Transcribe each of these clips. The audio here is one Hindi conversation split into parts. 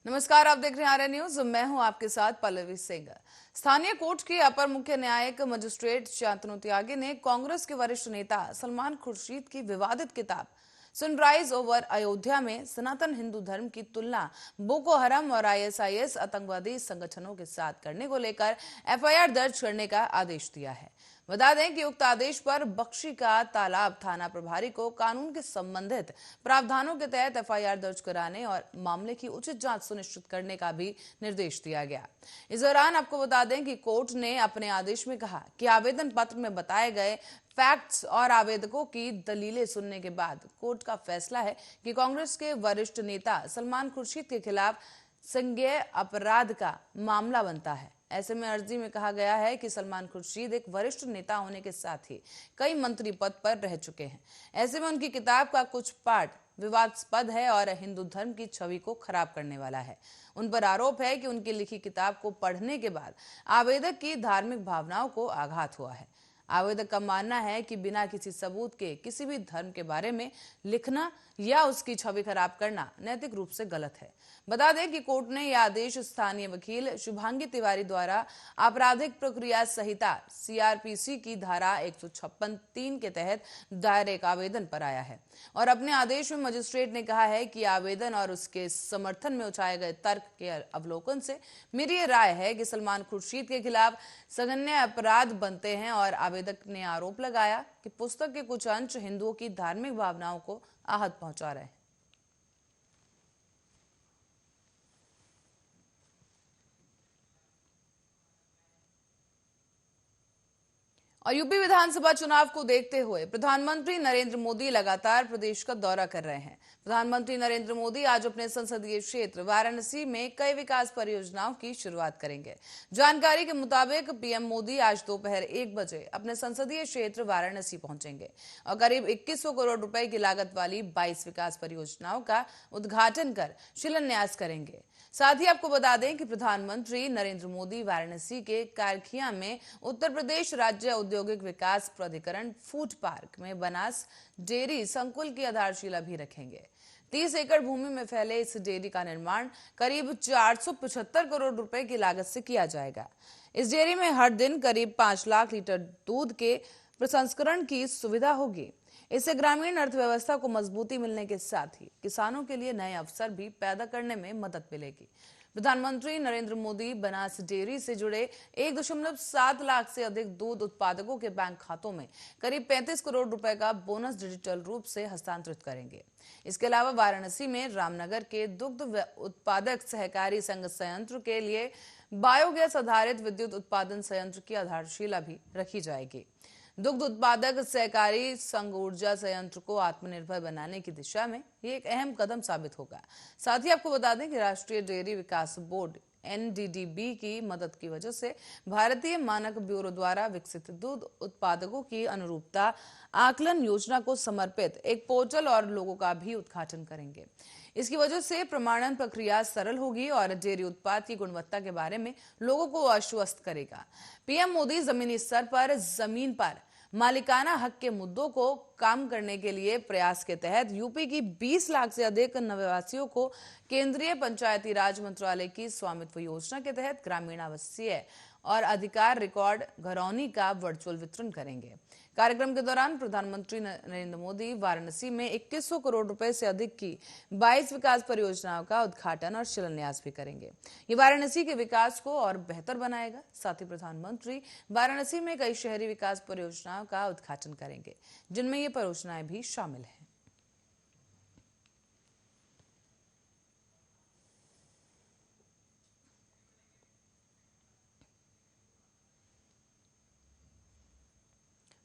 नमस्कार, आप देख रहे हैं आर्य न्यूज। मैं हूं आपके साथ पल्लवी सिंह। स्थानीय कोर्ट के अपर मुख्य न्यायिक मजिस्ट्रेट शांतनु त्यागी ने कांग्रेस के वरिष्ठ नेता सलमान खुर्शीद की विवादित किताब सनराइज ओवर अयोध्या में सनातन हिंदू धर्म की तुलना बोको हराम और आईएसआईएस आतंकवादी संगठनों के साथ करने को लेकर एफआईआर दर्ज करने का आदेश दिया है। बता दें कि उक्त आदेश पर बख्शी का तालाब थाना प्रभारी को कानून के संबंधित प्रावधानों के तहत एफआईआर दर्ज कराने और मामले की उचित जांच सुनिश्चित करने का भी निर्देश दिया गया। इस दौरान आपको बता दें कि कोर्ट ने अपने आदेश में कहा कि आवेदन पत्र में बताए गए फैक्ट्स और आवेदकों की दलीलें सुनने के बाद कोर्ट का फैसला है कि कांग्रेस के वरिष्ठ नेता सलमान खुर्शीद के खिलाफ संज्ञेय अपराध का मामला बनता है। ऐसे में अर्जी में कहा गया है कि सलमान खुर्शीद एक वरिष्ठ नेता होने के साथ ही कई मंत्री पद पर रह चुके हैं। ऐसे में उनकी किताब का कुछ पाठ विवादास्पद है और हिंदू धर्म की छवि को खराब करने वाला है। उन पर आरोप है कि उनकी लिखी किताब को पढ़ने के बाद आवेदक की धार्मिक भावनाओं को आघात हुआ है। आवेदक का मानना है कि बिना किसी सबूत के किसी भी धर्म के बारे में लिखना या उसकी छवि खराब करना नैतिक रूप से गलत है। बता दें कि कोर्ट ने यह आदेश स्थानीय वकील शुभांगी तिवारी द्वारा आपराधिक प्रक्रिया संहिता सीआरपीसी की धारा 156(3) के तहत दायर एक आवेदन पर आया है और अपने आदेश में मजिस्ट्रेट ने कहा है कि आवेदन और उसके समर्थन में उठाए गए तर्क के अवलोकन से मेरी ये राय है कि सलमान खुर्शीद के खिलाफ सघन्य अपराध बनते हैं और आवेदक ने आरोप लगाया कि पुस्तक के कुछ अंश हिंदुओं की धार्मिक भावनाओं को आहत पहुंचा रहे हैं। और यूपी विधानसभा चुनाव को देखते हुए प्रधानमंत्री नरेंद्र मोदी लगातार प्रदेश का दौरा कर रहे हैं। प्रधानमंत्री नरेंद्र मोदी आज अपने संसदीय क्षेत्र वाराणसी में कई विकास परियोजनाओं की शुरुआत करेंगे। जानकारी के मुताबिक पीएम मोदी आज दोपहर 1 बजे अपने संसदीय क्षेत्र वाराणसी पहुंचेंगे और करीब 2100 करोड़ रुपए की लागत वाली 22 विकास परियोजनाओं का उद्घाटन कर शिलान्यास करेंगे। साथ ही आपको बता दें कि प्रधानमंत्री नरेंद्र मोदी वाराणसी के कारखिया में उत्तर प्रदेश राज्य औद्योगिक विकास प्राधिकरण फूड पार्क में बनास डेयरी संकुल की आधारशिला भी रखेंगे। 30 एकड़ भूमि में फैले इस डेयरी का निर्माण करीब 475 करोड़ रुपए की लागत से किया जाएगा। इस डेयरी में हर दिन करीब 5 लाख लीटर दूध के प्रसंस्करण की सुविधा होगी। इससे ग्रामीण अर्थव्यवस्था को मजबूती मिलने के साथ ही किसानों के लिए नए अवसर भी पैदा करने में मदद मिलेगी। प्रधानमंत्री नरेंद्र मोदी बनास डेयरी से जुड़े 1.7 लाख से अधिक दूध उत्पादकों के बैंक खातों में करीब 35 करोड़ रुपए का बोनस डिजिटल रूप से हस्तांतरित करेंगे। इसके अलावा वाराणसी में रामनगर के दुग्ध उत्पादक सहकारी संघ संयंत्र के लिए बायोगैस आधारित विद्युत उत्पादन संयंत्र की आधारशिला भी रखी जाएगी। दुग्ध उत्पादक सहकारी संघ ऊर्जा संयंत्र को आत्मनिर्भर बनाने की दिशा में ये एक अहम कदम साबित होगा। साथ ही आपको बता दें कि राष्ट्रीय डेयरी विकास बोर्ड एनडीडीबी की मदद की वजह से भारतीय मानक ब्यूरो द्वारा विकसित दूध उत्पादकों की अनुरूपता आकलन योजना को समर्पित एक पोर्टल और लोगों का भी उद्घाटन करेंगे। इसकी वजह से प्रमाणन प्रक्रिया सरल होगी और डेयरी उत्पाद की गुणवत्ता के बारे में लोगों को आश्वस्त करेगा। पीएम मोदी जमीनी स्तर पर जमीन पर मालिकाना हक के मुद्दों को काम करने के लिए प्रयास के तहत यूपी की 20 लाख से अधिक नववासियों को केंद्रीय पंचायती राज मंत्रालय की स्वामित्व योजना के तहत ग्रामीण आवासीय और अधिकार रिकॉर्ड घरौनी का वर्चुअल वितरण करेंगे। कार्यक्रम के दौरान प्रधानमंत्री नरेंद्र मोदी वाराणसी में 2100 करोड़ रुपए से अधिक की 22 विकास परियोजनाओं का उद्घाटन और शिलान्यास भी करेंगे। ये वाराणसी के विकास को और बेहतर बनाएगा। साथ ही प्रधानमंत्री वाराणसी में कई शहरी विकास परियोजनाओं का उद्घाटन करेंगे, जिनमें ये परियोजनाएं भी शामिल हैं।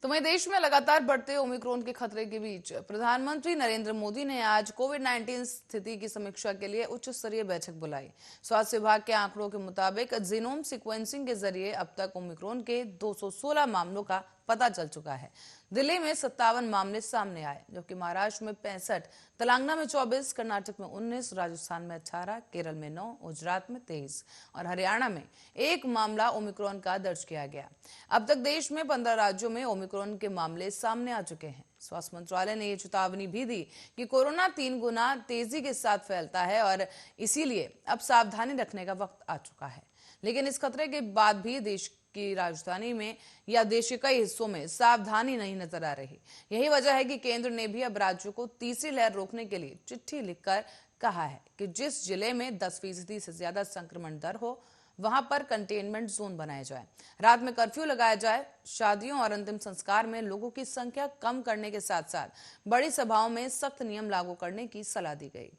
तो वहीं देश में लगातार बढ़ते ओमिक्रॉन के खतरे के बीच प्रधानमंत्री नरेंद्र मोदी ने आज कोविड-19 स्थिति की समीक्षा के लिए उच्च स्तरीय बैठक बुलाई। स्वास्थ्य विभाग के आंकड़ों के मुताबिक जीनोम सीक्वेंसिंग के जरिए अब तक ओमिक्रॉन के 216 मामलों का पता चल चुका है। दिल्ली में 57 मामले सामने आए, जबकि महाराष्ट्र में 65, तेलंगाना में 24, कर्नाटक में 19, राजस्थान में 18, केरल में 9, गुजरात में 23 और हरियाणा में 1 मामला ओमिक्रॉन का दर्ज किया गया। अब तक देश में 15 राज्यों में ओमिक्रॉन के मामले सामने आ चुके हैं। स्वास्थ्य मंत्रालय ने यह चेतावनी भी दी कि कोरोना 3 गुना तेजी के साथ फैलता है और इसीलिए अब सावधानी रखने का वक्त आ चुका है। लेकिन इस खतरे के बाद भी देश की राजधानी में या देश के कई हिस्सों में सावधानी नहीं नजर आ रही। यही वजह है कि केंद्र ने भी अब राज्यों को तीसरी लहर रोकने के लिए चिट्ठी लिखकर कहा है कि जिस जिले में 10% से ज्यादा संक्रमण दर हो वहां पर कंटेनमेंट जोन बनाया जाए, रात में कर्फ्यू लगाया जाए, शादियों और अंतिम संस्कार में लोगों की संख्या कम करने के साथ साथ बड़ी सभाओं में सख्त नियम लागू करने की सलाह दी गई।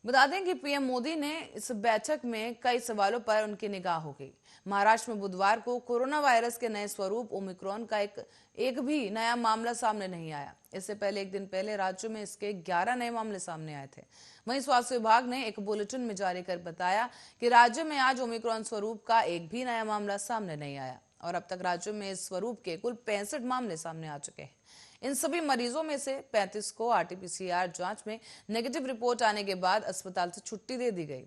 बता दें कि पीएम मोदी ने इस बैठक में कई सवालों पर उनकी निगाह हो गई। महाराष्ट्र में बुधवार को कोरोना वायरस के नए स्वरूप ओमिक्रॉन का एक भी नया मामला सामने नहीं आया। इससे पहले एक दिन पहले राज्य में इसके 11 नए मामले सामने आए थे। वहीं स्वास्थ्य विभाग ने एक बुलेटिन में जारी कर बताया कि राज्य में आज ओमिक्रॉन स्वरूप का एक भी नया मामला सामने नहीं आया और अब तक राज्य में इस स्वरूप के कुल 65 मामले सामने आ चुके हैं। इन सभी मरीजों में से 35 को आरटीपीसीआर जांच में नेगेटिव रिपोर्ट आने के बाद अस्पताल से छुट्टी दे दी गई।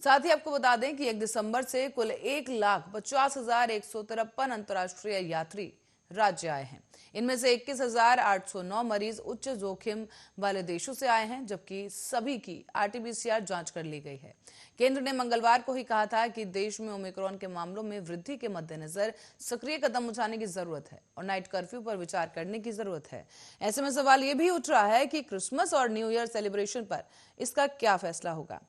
साथ ही आपको बता दें कि 1 दिसंबर से कुल 1,50,153 अंतर्राष्ट्रीय यात्री राज्य आए हैं। इनमें से 21,809 मरीज उच्च जोखिम वाले देशों से आए हैं, जबकि सभी की आरटीपीसीआर जांच कर ली गई है। केंद्र ने मंगलवार को ही कहा था कि देश में ओमिक्रॉन के मामलों में वृद्धि के मद्देनजर सक्रिय कदम उठाने की जरूरत है और नाइट कर्फ्यू पर विचार करने की जरूरत है। ऐसे में सवाल यह भी उठ रहा है कि क्रिसमस और न्यू ईयर सेलिब्रेशन पर इसका क्या फैसला होगा।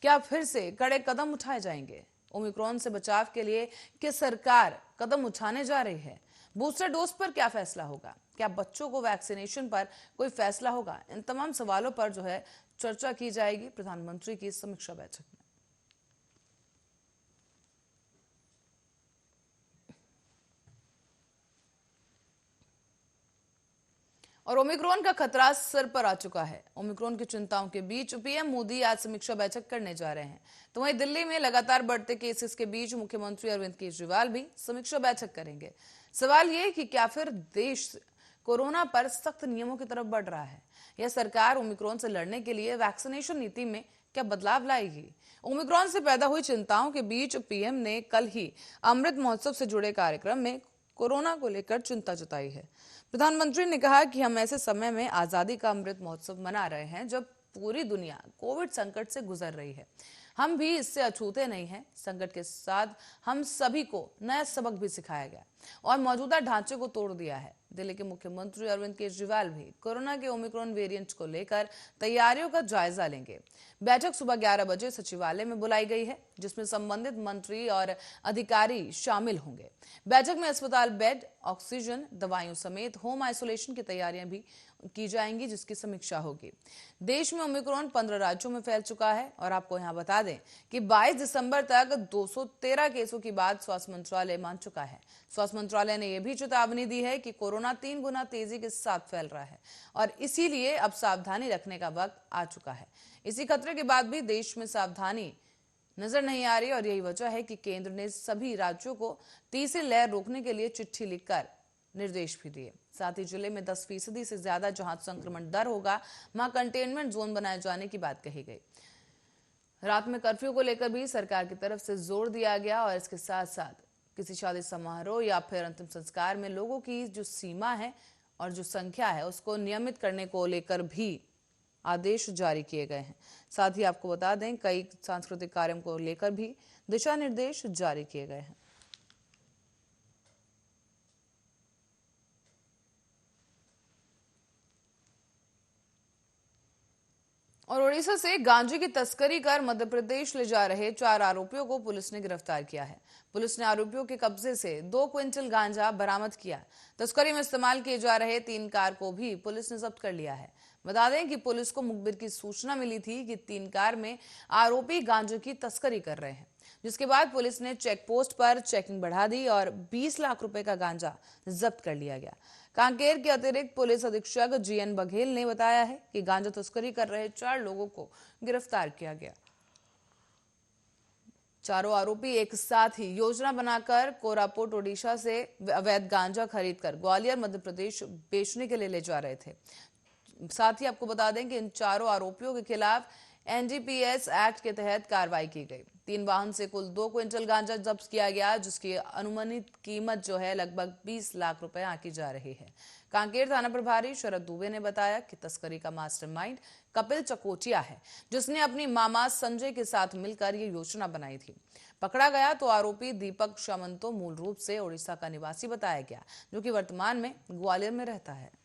क्या फिर से कड़े कदम उठाए जाएंगे? ओमिक्रॉन से बचाव के लिए किस सरकार कदम उठाने जा रही है? बूस्टर डोज पर क्या फैसला होगा? क्या बच्चों को वैक्सीनेशन पर कोई फैसला होगा? इन तमाम सवालों पर जो है चर्चा की जाएगी प्रधानमंत्री की समीक्षा बैठक में। और ओमिक्रॉन का खतरा सर पर आ चुका है। ओमिक्रॉन की चिंताओं के बीच पीएम मोदी आज समीक्षा बैठक करने जा रहे हैं। तो वहीं दिल्ली में लगातार बढ़ते केसेस के बीच मुख्यमंत्री अरविंद केजरीवाल भी समीक्षा बैठक करेंगे। सवाल ये कि क्या फिर देश कोरोना पर सख्त नियमों की तरफ बढ़ रहा है या सरकार ओमिक्रॉन से लड़ने के लिए वैक्सीनेशन नीति में क्या बदलाव लाएगी? ओमिक्रॉन से पैदा हुई चिंताओं के बीच पीएम ने कल ही अमृत महोत्सव से जुड़े कार्यक्रम में कोरोना को लेकर चिंता जताई है। प्रधानमंत्री ने कहा कि हम ऐसे समय में आजादी का अमृत महोत्सव मना रहे हैं जब पूरी दुनिया कोविड संकट से गुजर रही है। हम भी इससे अछूते नहीं हैं। संकट के साथ हम सभी को नया सबक भी सिखाया गया और मौजूदा ढांचे को तोड़ दिया है। दिल्ली के मुख्यमंत्री अरविंद केजरीवाल भी कोरोना के ओमिक्रॉन वेरिएंट को लेकर तैयारियों का जायजा लेंगे। बैठक सुबह 11 बजे सचिवालय में बुलाई गई है, जिसमें संबंधित मंत्री और अधिकारी शामिल होंगे। बैठक में अस्पताल बेड, ऑक्सीजन, दवाइयों समेत होम आइसोलेशन की तैयारियां भी की जाएंगी, जिसकी समीक्षा होगी। देश में ओमिक्रॉन 15 राज्यों में फैल चुका है और आपको यहां बता दें कि 22 दिसंबर तक 213 केसों की बात स्वास्थ्य मंत्रालय मान चुका है। स्वास्थ्य मंत्रालय ने यह भी चेतावनी दी है कि कोरोना 3 गुना तेजी के साथ फैल रहा है और इसीलिए अब सावधानी रखने का वक्त आ चुका है। इसी खतरे के बाद भी देश में सावधानी नजर नहीं आ रही और यही वजह है कि केंद्र ने सभी राज्यों को तीसरी लहर रोकने के लिए चिट्ठी लिखकर निर्देश भी दिए। साथ ही जिले में 10% से ज्यादा जहां संक्रमण दर होगा वहां कंटेनमेंट जोन बनाए जाने की बात कही गई। रात में कर्फ्यू को लेकर भी सरकार की तरफ से जोर दिया गया और इसके साथ साथ किसी शादी समारोह या फिर अंतिम संस्कार में लोगों की जो सीमा है और जो संख्या है उसको नियमित करने को लेकर भी आदेश जारी किए गए हैं। साथ ही आपको बता दें कई सांस्कृतिक कार्यक्रम को लेकर भी दिशा निर्देश जारी किए गए हैं। और ओडिशा से गांजे की तस्करी कर मध्य प्रदेश ले जा रहे 4 आरोपियों को पुलिस ने गिरफ्तार किया है। पुलिस ने आरोपियों के कब्जे से 2 क्विंटल गांजा बरामद किया। तस्करी में इस्तेमाल किए जा रहे 3 कार को भी पुलिस ने जब्त कर लिया है। बता दें कि पुलिस को मुखबिर की सूचना मिली थी कि 3 कार में आरोपी गांजे की तस्करी कर रहे हैं, जिसके बाद पुलिस ने चेक पोस्ट पर चेकिंग बढ़ा दी और 20 लाख रुपए का गांजा जब्त कर लिया गया। कांकेर के अतिरिक्त पुलिस अधीक्षक जीएन बघेल ने बताया है कि गांजा तस्करी कर रहे 4 लोगों को गिरफ्तार किया गया। चारों आरोपी एक साथ ही योजना बनाकर कोरापुट ओडिशा से अवैध गांजा खरीदकर ग्वालियर मध्य प्रदेश बेचने के लिए ले जा रहे थे। साथ ही आपको बता दें कि इन चारों आरोपियों के खिलाफ एनडीपीएस एक्ट के तहत कार्रवाई की गई। 3 वाहन से कुल 2 क्विंटल गांजा जब्त किया गया, जिसकी अनुमानित कीमत जो है लगभग 20 लाख रुपए आंकी जा रही है। कांकेर थाना प्रभारी शरद दुबे ने बताया कि तस्करी का मास्टरमाइंड कपिल चकोटिया है, जिसने अपनी मामा संजय के साथ मिलकर ये योजना बनाई थी। पकड़ा गया तो आरोपी दीपक सामंतो मूल रूप से ओडिशा का निवासी बताया गया, जो कि वर्तमान में ग्वालियर में रहता है।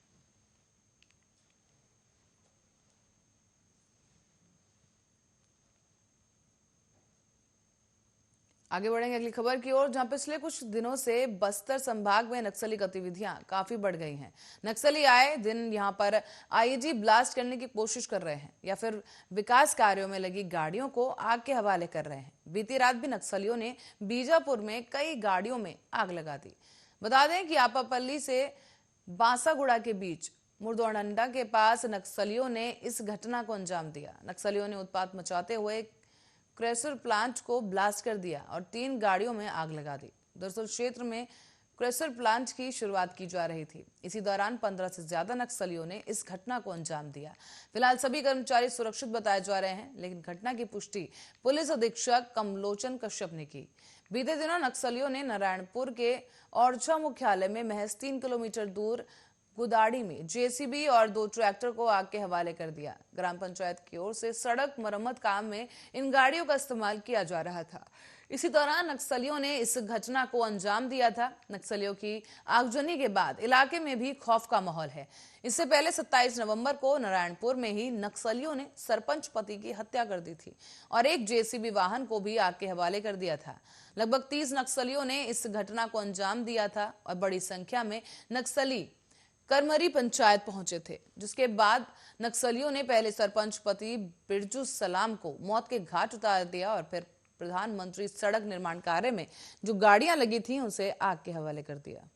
आगे बढ़ेंगे अगली खबर की ओर, जहां पिछले कुछ दिनों से बस्तर संभाग में नक्सली गतिविधियां काफी बढ़ गई हैं। नक्सली आए दिन यहां पर आईईडी ब्लास्ट करने की कोशिश कर रहे हैं या फिर विकास कार्यों में लगी गाड़ियों को आग के हवाले कर रहे हैं। बीती रात भी नक्सलियों ने बीजापुर में कई गाड़ियों में आग लगा दी। बता दें कि आपापल्ली से बांसागुड़ा के बीच मुर्दोडंडा के पास नक्सलियों ने इस घटना को अंजाम दिया। नक्सलियों ने उत्पात मचाते हुए क्रेशर प्लांट को ब्लास्ट कर दिया और 3 गाड़ियों में आग लगा दी। दरअसल क्षेत्र में क्रेशर प्लांट की शुरुआत की जा रही थी। इसी दौरान 15 से ज्यादा नक्सलियों ने इस घटना को अंजाम दिया। फिलहाल सभी कर्मचारी सुरक्षित बताए जा रहे हैं, लेकिन घटना की पुष्टि पुलिस अधीक्षक कमलोचन कश्यप ने की। बीते दिनों नक्सलियों ने नारायणपुर के ओरछा मुख्यालय में महज 3 किलोमीटर दूर गुदाड़ी में जेसीबी और 2 ट्रैक्टर को आग के हवाले कर दिया। ग्राम पंचायत की ओर से सड़क मरम्मत काम में इन गाड़ियों का इस्तेमाल किया जा रहा था। इसी दौरान नक्सलियों ने इस घटना को अंजाम दिया था। नक्सलियों की आगजनी के बाद इलाके में भी खौफ का माहौल है। इससे पहले 27 नवंबर को नारायणपुर में ही नक्सलियों ने सरपंच पति की हत्या कर दी थी और एक जेसीबी वाहन को भी आग के हवाले कर दिया था। लगभग 30 नक्सलियों ने इस घटना को अंजाम दिया था और बड़ी संख्या में नक्सली करमरी पंचायत पहुंचे थे, जिसके बाद नक्सलियों ने पहले सरपंच पति बिरजू सलाम को मौत के घाट उतार दिया और फिर प्रधानमंत्री सड़क निर्माण कार्य में जो गाड़ियां लगी थी उसे आग के हवाले कर दिया।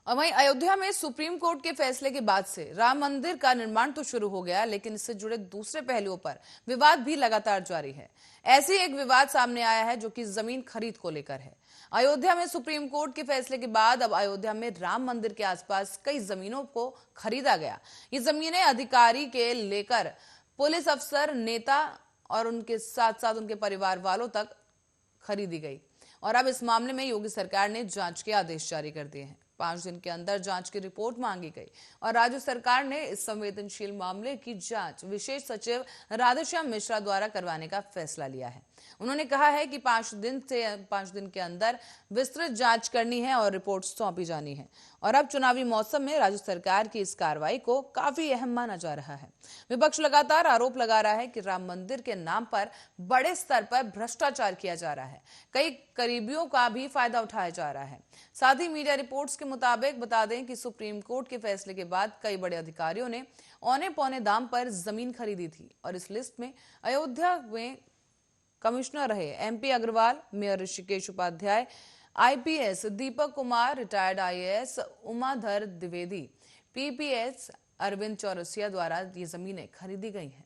और वहीं अयोध्या में सुप्रीम कोर्ट के फैसले के बाद से राम मंदिर का निर्माण तो शुरू हो गया, लेकिन इससे जुड़े दूसरे पहलुओं पर विवाद भी लगातार जारी है। ऐसी एक विवाद सामने आया है जो कि जमीन खरीद को लेकर है। अयोध्या में सुप्रीम कोर्ट के फैसले के बाद अब अयोध्या में राम मंदिर के आसपास कई जमीनों को खरीदा गया। ये जमीनें अधिकारी के लेकर पुलिस अफसर, नेता और उनके साथ साथ उनके परिवार वालों तक खरीदी गई और अब इस मामले में योगी सरकार ने जांच के आदेश जारी कर दिए हैं। 5 दिन के अंदर जांच की रिपोर्ट मांगी गई और राज्य सरकार ने इस संवेदनशील मामले की जांच विशेष सचिव राधेश्याम मिश्रा द्वारा करवाने का फैसला लिया है। उन्होंने कहा है कि 5 दिन के अंदर विस्तृत जांच करनी है और रिपोर्ट सौंपी जानी है। और अब चुनावी मौसम में राज्य सरकार की इस कार्रवाई को काफी अहम माना जा रहा है। विपक्ष लगातार आरोप लगा रहा है कि राम मंदिर के नाम पर बड़े स्तर पर भ्रष्टाचार किया जा रहा है, कई करीबियों का भी फायदा उठाया जा रहा है। साथ ही मीडिया रिपोर्ट्स के मुताबिक बता दें कि सुप्रीम कोर्ट के फैसले के बाद कई बड़े अधिकारियों ने औने पौने दाम पर जमीन खरीदी थी और इस लिस्ट में अयोध्या में कमिश्नर रहे M P Agarwal, mayor Rishikesh Upadhyay, IPS Deepak Kumar, retired IAS Umadhar Dwivedi, PPS Arvind Chaurasia द्वारा ये जमीनें खरीदी गई हैं।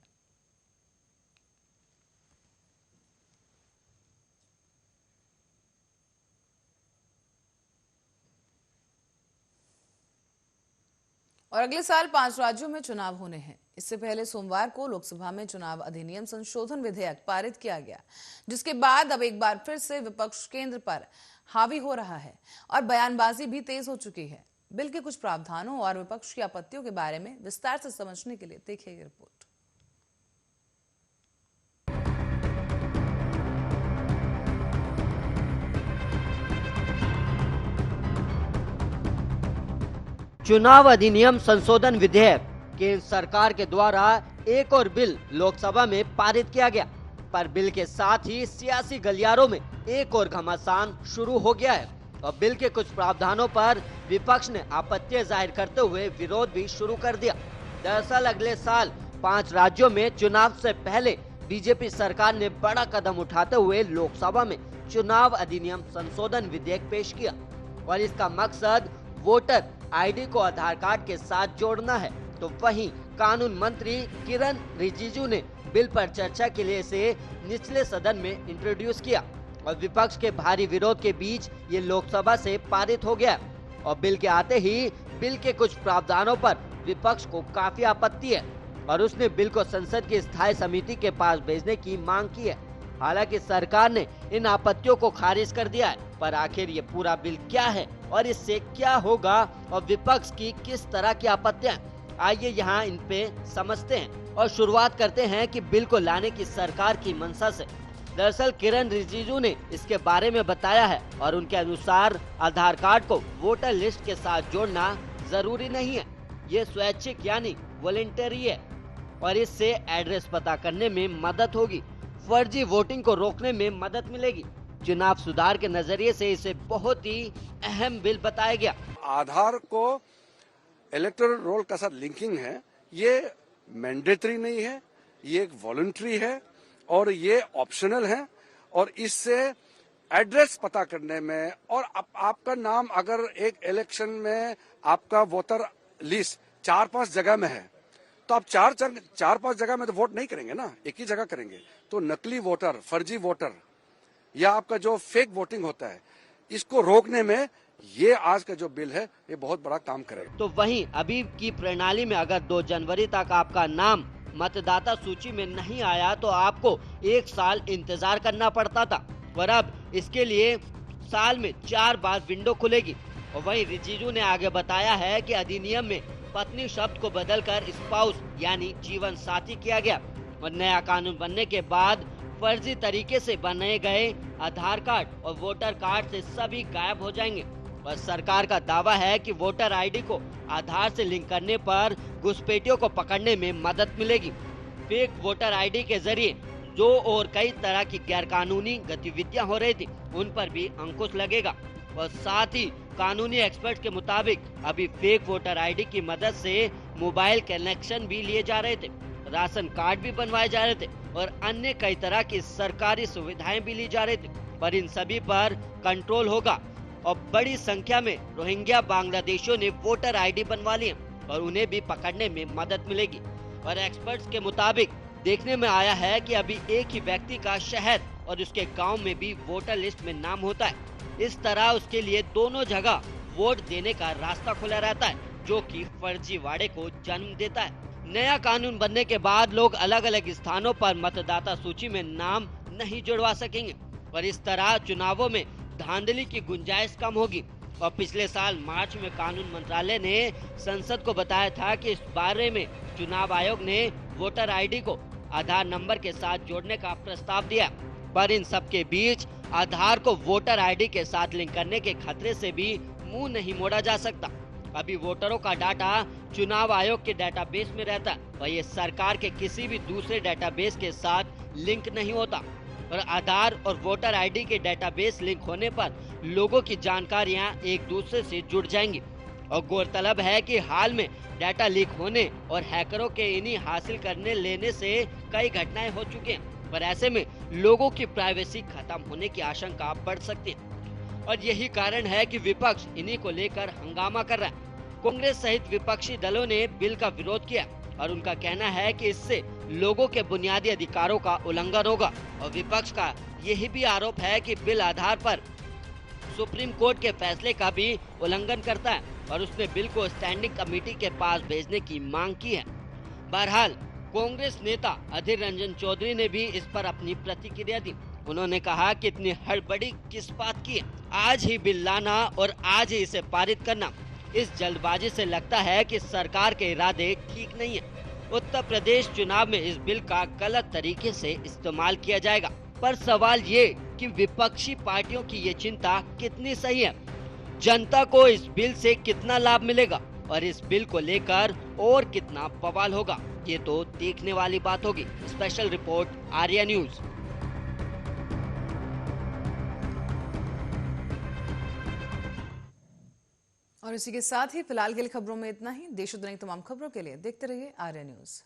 और अगले साल 5 राज्यों में चुनाव होने हैं। इससे पहले सोमवार को लोकसभा में चुनाव अधिनियम संशोधन विधेयक पारित किया गया, जिसके बाद अब एक बार फिर से विपक्ष केंद्र पर हावी हो रहा है और बयानबाजी भी तेज हो चुकी है। बिल के कुछ प्रावधानों और विपक्ष की आपत्तियों के बारे में विस्तार से समझने के लिए देखिए ये रिपोर्ट। चुनाव अधिनियम संशोधन विधेयक केंद्र सरकार के द्वारा एक और बिल लोकसभा में पारित किया गया, पर बिल के साथ ही सियासी गलियारों में एक और घमासान शुरू हो गया है और बिल के कुछ प्रावधानों पर विपक्ष ने आपत्ति जाहिर करते हुए विरोध भी शुरू कर दिया। दरअसल अगले साल 5 राज्यों में चुनाव से पहले बीजेपी सरकार ने बड़ा कदम उठाते हुए लोकसभा में चुनाव अधिनियम संशोधन विधेयक पेश किया और इसका मकसद वोटर आईडी को आधार कार्ड के साथ जोड़ना है, तो वहीं कानून मंत्री किरण रिजिजू ने बिल पर चर्चा के लिए इसे निचले सदन में इंट्रोड्यूस किया और विपक्ष के भारी विरोध के बीच ये लोकसभा से पारित हो गया और बिल के आते ही बिल के कुछ प्रावधानों पर विपक्ष को काफी आपत्ति है और उसने बिल को संसद की स्थायी समिति के पास भेजने की मांग की है। हालांकि सरकार ने इन आपत्तियों को खारिज कर दिया है, पर आखिर ये पूरा बिल क्या है और इससे क्या होगा और विपक्ष की किस तरह की आपत्तियां, आइए यहाँ इन पे समझते हैं और शुरुआत करते हैं कि बिल को लाने की सरकार की मंशा से। दरअसल किरण रिजिजू ने इसके बारे में बताया है और उनके अनुसार आधार कार्ड को वोटर लिस्ट के साथ जोड़ना जरूरी नहीं है, ये स्वैच्छिक यानी वॉलंटरी है और इससे एड्रेस पता करने में मदद होगी, फर्जी वोटिंग को रोकने में मदद मिलेगी। चुनाव सुधार के नजरिए से इसे बहुत ही अहम बिल बताया गया। आधार को इलेक्टोरल रोल का साथ लिंकिंग है, ये मैंडेटरी नहीं है, ये एक वॉलंटरी है और ये ऑप्शनल है और इससे एड्रेस पता करने में और आपका नाम अगर एक इलेक्शन में आपका वोटर लिस्ट 4-5 जगह में है तो आप 4-5 जगह में तो वोट नहीं करेंगे ना, एक ही जगह करेंगे। तो नकली वोटर, फर्जी वोटर या आपका जो फेक वोटिंग होता है, इसको रोकने में ये आज का जो बिल है ये बहुत बड़ा काम करेगा। तो वहीं अभी की प्रणाली में अगर 2 जनवरी तक आपका नाम मतदाता सूची में नहीं आया तो आपको 1 साल इंतजार करना पड़ता था और अब इसके लिए साल में 4 बार विंडो खुलेगी। और वहीं रिजिजू ने आगे बताया है कि अधिनियम में पत्नी शब्द को बदलकर स्पाउस यानी जीवन साथी किया गया और नया कानून बनने के बाद फर्जी तरीके से बनाए गए आधार कार्ड और वोटर कार्ड से सभी गायब हो जाएंगे। और सरकार का दावा है कि वोटर आईडी को आधार से लिंक करने पर घुसपैठियों को पकड़ने में मदद मिलेगी। फेक वोटर आईडी के जरिए जो और कई तरह की गैरकानूनी गतिविधियां हो रही थी उन पर भी अंकुश लगेगा और साथ ही कानूनी एक्सपर्ट के मुताबिक अभी फेक वोटर आईडी की मदद से मोबाइल कनेक्शन भी लिए जा रहे थे, राशन कार्ड भी बनवाए जा रहे थे और अन्य कई तरह की सरकारी सुविधाएं भी ली जा रही थी, पर इन सभी पर कंट्रोल होगा और बड़ी संख्या में रोहिंग्या बांग्लादेशियों ने वोटर आईडी बनवा ली और उन्हें भी पकड़ने में मदद मिलेगी। और एक्सपर्ट्स के मुताबिक देखने में आया है कि अभी एक ही व्यक्ति का शहर और उसके गांव में भी वोटर लिस्ट में नाम होता है, इस तरह उसके लिए दोनों जगह वोट देने का रास्ता खुला रहता है, जो कि फर्जीवाड़े को जन्म देता है। नया कानून बनने के बाद लोग अलग अलग स्थानों पर मतदाता सूची में नाम नहीं जुड़वा सकेंगे और इस तरह चुनावों में धांधली की गुंजाइश कम होगी। और पिछले साल मार्च में कानून मंत्रालय ने संसद को बताया था कि इस बारे में चुनाव आयोग ने वोटर आईडी को आधार नंबर के साथ जोड़ने का प्रस्ताव दिया, पर इन सब के बीच आधार को वोटर आईडी के साथ लिंक करने के खतरे से भी मुंह नहीं मोड़ा जा सकता। अभी वोटरों का डाटा चुनाव आयोग के डेटाबेस में रहता है और ये सरकार के किसी भी दूसरे डेटाबेस के साथ लिंक नहीं होता और आधार और वोटर आईडी के डेटाबेस लिंक होने पर लोगों की जानकारियां एक दूसरे से जुड़ जाएंगी। और गौरतलब है कि हाल में डाटा लीक होने और हैकरों के इन्हीं हासिल करने लेने से कई घटनाएं हो चुकी हैं, पर ऐसे में लोगों की प्राइवेसी खत्म होने की आशंका बढ़ सकती है और यही कारण है कि विपक्ष इन्हीं को लेकर हंगामा कर रहा है। कांग्रेस सहित विपक्षी दलों ने बिल का विरोध किया और उनका कहना है कि इससे लोगों के बुनियादी अधिकारों का उल्लंघन होगा और विपक्ष का यही भी आरोप है कि बिल आधार पर सुप्रीम कोर्ट के फैसले का भी उल्लंघन करता है और उसने बिल को स्टैंडिंग कमेटी के पास भेजने की मांग की है। बहरहाल कांग्रेस नेता अधीर रंजन चौधरी ने भी इस पर अपनी प्रतिक्रिया दी। उन्होंने कहा कि इतनी हड़बड़ी किस बात की है, आज ही बिल लाना और आज ही इसे पारित करना, इस जल्दबाजी से लगता है कि सरकार के इरादे ठीक नहीं है। उत्तर प्रदेश चुनाव में इस बिल का गलत तरीके से इस्तेमाल किया जाएगा, पर सवाल ये कि विपक्षी पार्टियों की ये चिंता कितनी सही है, जनता को इस बिल से कितना लाभ मिलेगा और इस बिल को लेकर और कितना बवाल होगा, ये तो देखने वाली बात होगी। Special report Arya news. और इसी के साथ ही फिलहाल के लिए खबरों में इतना ही। देश और दुनिया की तमाम खबरों के लिए देखते रहिए आर्या न्यूज।